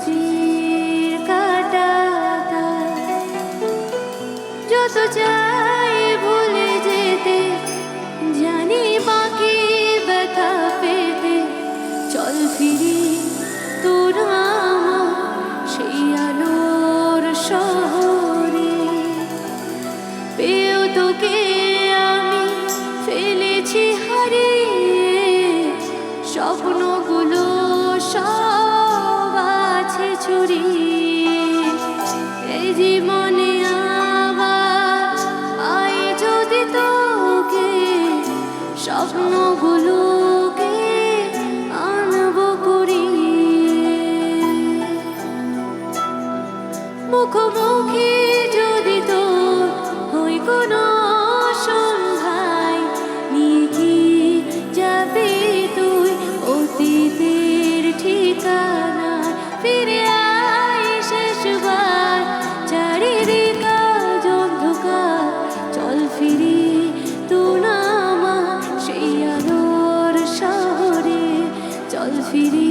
স্মৃতির কাঁটাটা যত চাই ভুলে যেতে, জানি বাকি ব্যথা পেতে। চল ফিরি তোর আমার সেই আলোর শহরে, পেয়েও তোকে আমি ফেলেছি হারিয়ে। স্বপ্নগুলো সব আছে ছড়িয়ে, এই জীবনে আবার পাই যদি তোকে, স্বপ্নগুলোকে আনবো কুড়িয়ে। মুখোমুখি যদি তোর হই কোনো সন্ধ্যায়, নিয়ে কি যাবি তুই অতীতের ঠিকানায়? ফিরে আয় শেষবার, চারিদিক আজ অন্ধকার। চল ফিরি তুই না আমার সেই আলোর শহরে, চল ফিরি